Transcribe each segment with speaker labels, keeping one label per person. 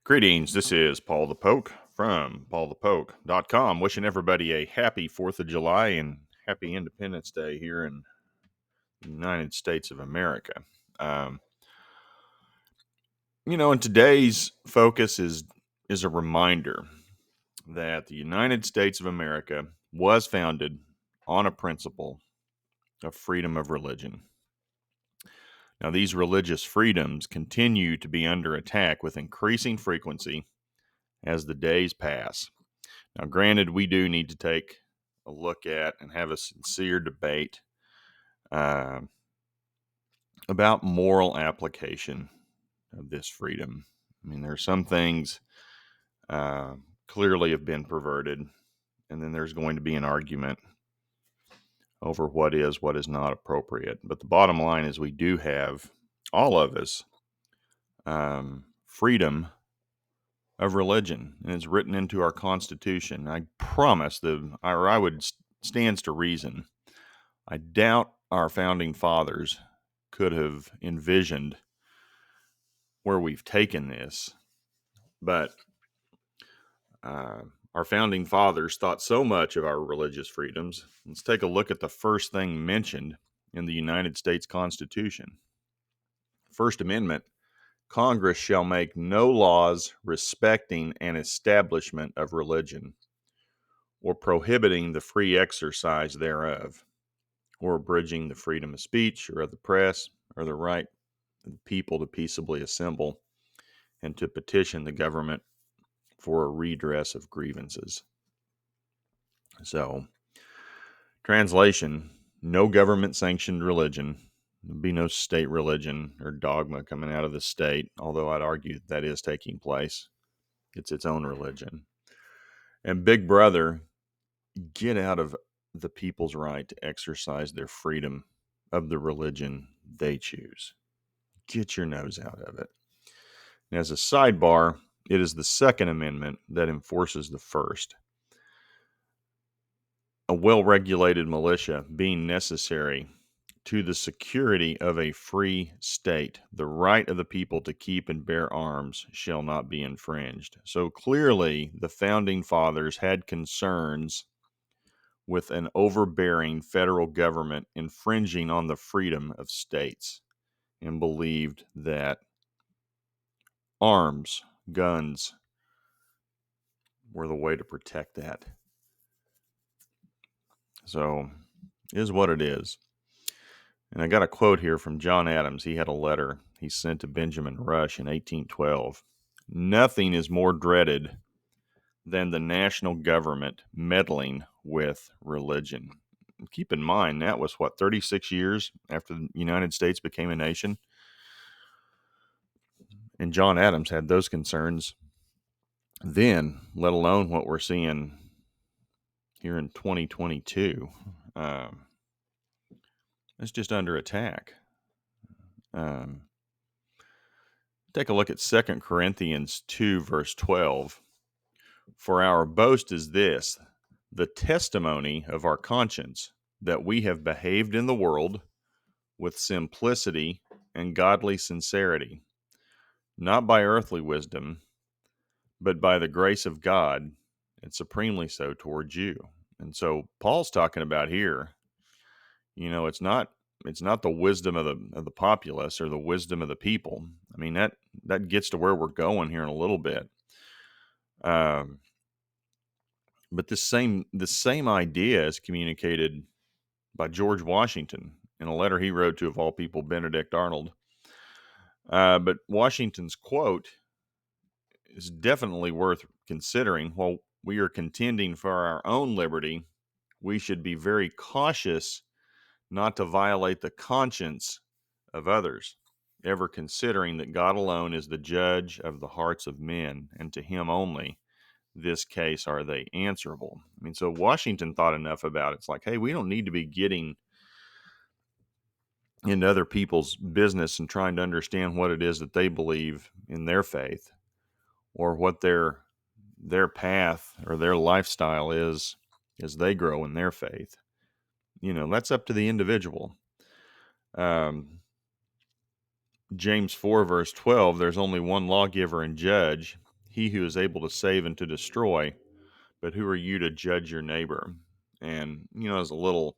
Speaker 1: Greetings, this is Paul the Poke from PaulthePoke.com. Wishing everybody a happy 4th of July and happy Independence Day here in the United States of America. And today's focus is a reminder that the United States of America was founded on a principle of freedom of religion. Now, these religious freedoms continue to be under attack with increasing frequency as the days pass. Now, granted, we do need to take a look at and have a sincere debate about moral application of this freedom. I mean, there are some things clearly have been perverted, and then there's going to be an argument over what is not appropriate. But the bottom line is we do have, all of us, freedom of religion, and it's written into our Constitution. I promise I would stands to reason. I doubt our founding fathers could have envisioned where we've taken this, but our founding fathers thought so much of our religious freedoms. Let's take a look at the first thing mentioned in the United States Constitution. First Amendment: Congress shall make no laws respecting an establishment of religion, or prohibiting the free exercise thereof, or abridging the freedom of speech or of the press, or the right of the people to peaceably assemble and to petition the government for a redress of grievances. So, translation: no government-sanctioned religion. There'll be no state religion or dogma coming out of the state, although I'd argue that is taking place. It's its own religion. And Big Brother, get out of the people's right to exercise their freedom of the religion they choose. Get your nose out of it. And as a sidebar, it is the Second Amendment that enforces the first. A well-regulated militia being necessary to the security of a free state, the right of the people to keep and bear arms shall not be infringed. So clearly, the founding fathers had concerns with an overbearing federal government infringing on the freedom of states, and believed that arms, guns, were the way to protect that. So, it is what it is. And I got a quote here from John Adams. He had a letter he sent to Benjamin Rush in 1812. Nothing is more dreaded than the national government meddling with religion. And keep in mind, that was 36 years after the United States became a nation. And John Adams had those concerns then, let alone what we're seeing here in 2022. It's just under attack. Take a look at 2 Corinthians 2, verse 12. For our boast is this, the testimony of our conscience, that we have behaved in the world with simplicity and godly sincerity, not by earthly wisdom, but by the grace of God, and supremely so towards you. And so Paul's talking about here, it's not the wisdom of the populace or the wisdom of the people. I mean, that gets to where we're going here in a little bit. But the same idea is communicated by George Washington in a letter he wrote to, of all people, Benedict Arnold. But Washington's quote is definitely worth considering. While we are contending for our own liberty, we should be very cautious not to violate the conscience of others, ever considering that God alone is the judge of the hearts of men, and to him only this case are they answerable. I mean, so Washington thought enough about it. It's like, hey, we don't need to be getting into other people's business and trying to understand what it is that they believe in their faith, or what their path or their lifestyle is as they grow in their faith. That's up to the individual. James 4, verse 12, there's only one lawgiver and judge, he who is able to save and to destroy, but who are you to judge your neighbor? And, as a little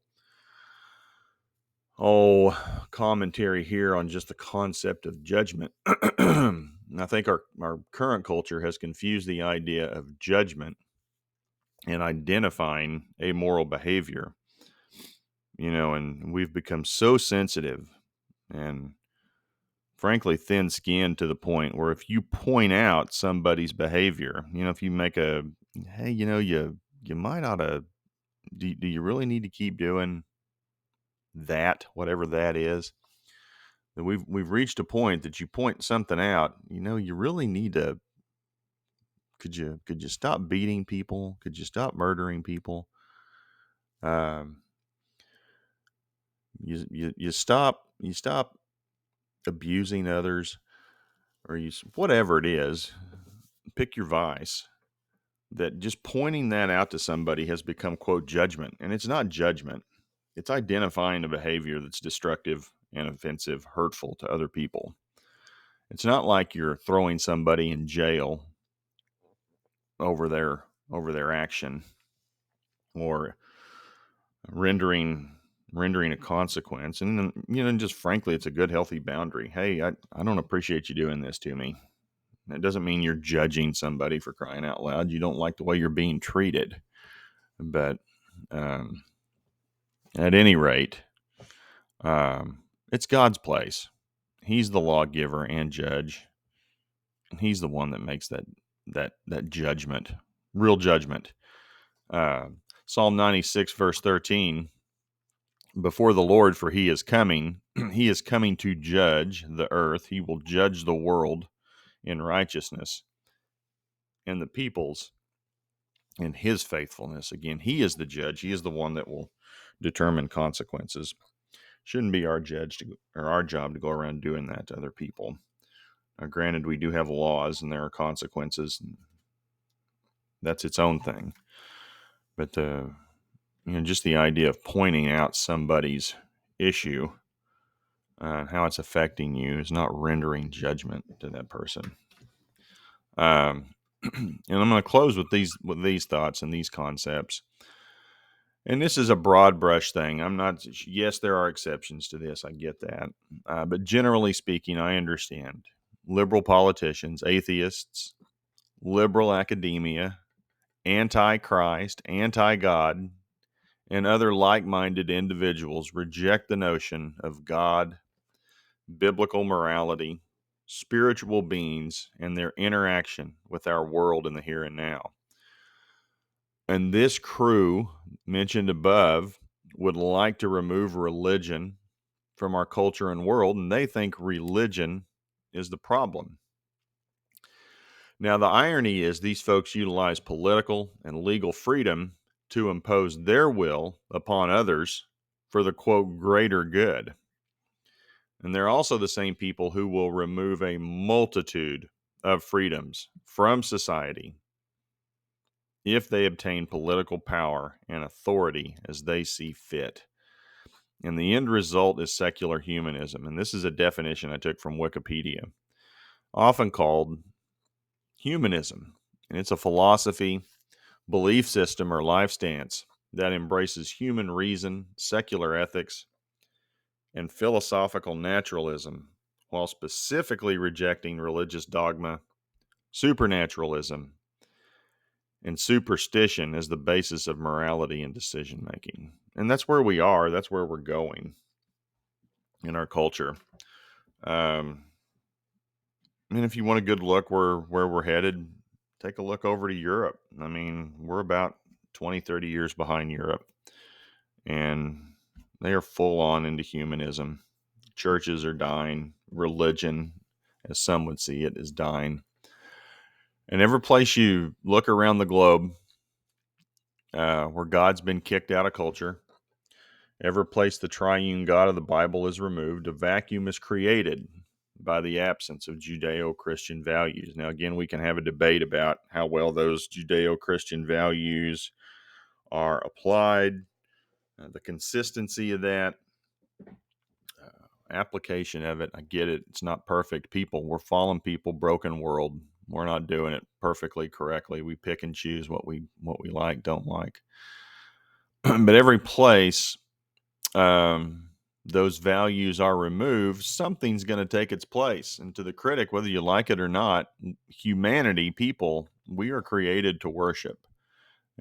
Speaker 1: commentary here on just the concept of judgment. I think our current culture has confused the idea of judgment and identifying amoral behavior, and we've become so sensitive and frankly thin-skinned to the point where if you point out somebody's behavior, if you make hey, you might ought to, do you really need to keep doing that, whatever that is? That we've reached a point that you point something out, you really need to, could you stop beating people? Could you stop murdering people? Um, you stop abusing others, or whatever it is. Pick your vice. That just pointing that out to somebody has become, quote, judgment, and it's not judgment. It's identifying a behavior that's destructive and offensive, hurtful to other people. It's not like you're throwing somebody in jail over their action, or rendering a consequence. And then, just frankly, it's a good, healthy boundary. Hey, I don't appreciate you doing this to me. It doesn't mean you're judging somebody, for crying out loud. You don't like the way you're being treated. But at any rate, it's God's place. He's the lawgiver and judge. And he's the one that makes that judgment, real judgment. Psalm 96, verse 13, before the Lord, for he is coming. He is coming to judge the earth. He will judge the world in righteousness, and the peoples in his faithfulness. Again, he is the judge. He is the one that will determine consequences. Shouldn't be our job to go around doing that to other people. Granted, we do have laws and there are consequences. That's its own thing. But just the idea of pointing out somebody's issue, how it's affecting you, is not rendering judgment to that person. And I'm going to close with these thoughts and these concepts. And this is a broad brush thing. Yes, there are exceptions to this. I get that. But generally speaking, I understand liberal politicians, atheists, liberal academia, anti-Christ, anti-God, and other like-minded individuals reject the notion of God, biblical morality, spiritual beings, and their interaction with our world in the here and now. And this crew mentioned above would like to remove religion from our culture and world, and they think religion is the problem. Now, the irony is these folks utilize political and legal freedom to impose their will upon others for the, quote, greater good. And they're also the same people who will remove a multitude of freedoms from society if they obtain political power and authority as they see fit. And the end result is secular humanism. And this is a definition I took from Wikipedia, often called humanism. And it's a philosophy, belief system, or life stance that embraces human reason, secular ethics, and philosophical naturalism, while specifically rejecting religious dogma, supernaturalism, and superstition as the basis of morality and decision making. And that's where we are. That's where we're going in our culture. And if you want a good look where we're headed, take a look over to Europe. I mean, we're about 20, 30 years behind Europe. And they are full on into humanism. Churches are dying. Religion, as some would see it, is dying. And every place you look around the globe where God's been kicked out of culture, every place the triune God of the Bible is removed, a vacuum is created by the absence of Judeo-Christian values. Now, again, we can have a debate about how well those Judeo-Christian values are applied, the consistency of that, application of it. I get it. It's not perfect people. We're fallen people, broken world. We're not doing it perfectly correctly. We pick and choose what we like, don't like. But every place those values are removed, something's going to take its place. And to the critic, whether you like it or not, humanity, people, we are created to worship.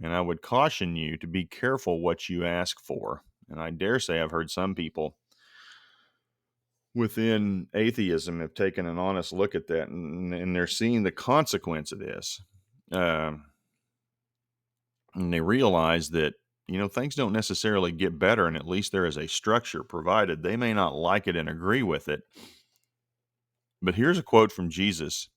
Speaker 1: And I would caution you to be careful what you ask for. And I dare say I've heard some people within atheism have taken an honest look at that, and they're seeing the consequence of this. And they realize that, things don't necessarily get better, and at least there is a structure provided. They may not like it and agree with it. But here's a quote from Jesus.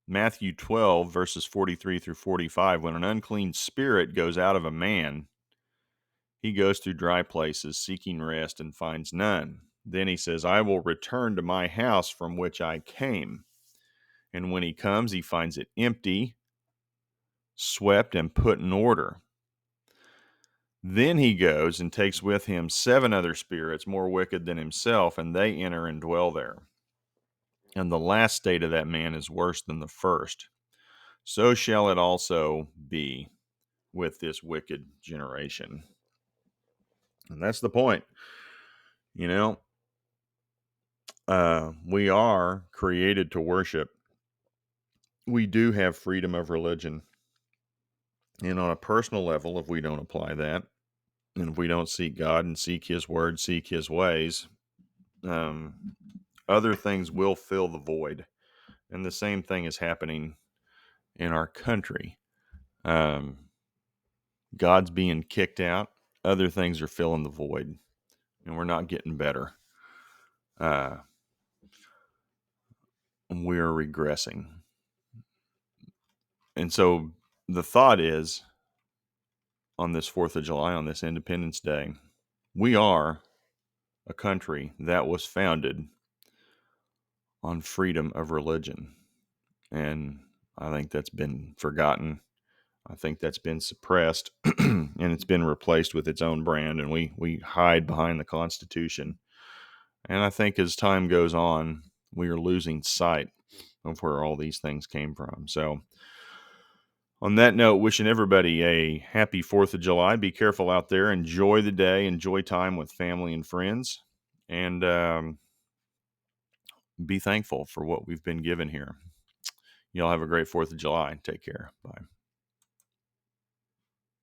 Speaker 1: Matthew 12, verses 43 through 45. When an unclean spirit goes out of a man, he goes through dry places seeking rest and finds none. Then he says, I will return to my house from which I came. And when he comes, he finds it empty, swept, and put in order. Then he goes and takes with him 7 other spirits more wicked than himself, and they enter and dwell there. And the last state of that man is worse than the first. So shall it also be with this wicked generation. And that's the point. We are created to worship. We do have freedom of religion. And on a personal level, if we don't apply that, and if we don't seek God and seek his word, seek his ways, other things will fill the void. And the same thing is happening in our country. God's being kicked out. Other things are filling the void. And we're not getting better. We're regressing. And so the thought is, on this 4th of July, on this Independence Day, we are a country that was founded on freedom of religion. And I think that's been forgotten. I think that's been suppressed, and it's been replaced with its own brand, and we hide behind the Constitution. And I think as time goes on, we are losing sight of where all these things came from. So on that note, wishing everybody a happy 4th of July. Be careful out there. Enjoy the day. Enjoy time with family and friends. And be thankful for what we've been given here. Y'all have a great 4th of July. Take care. Bye.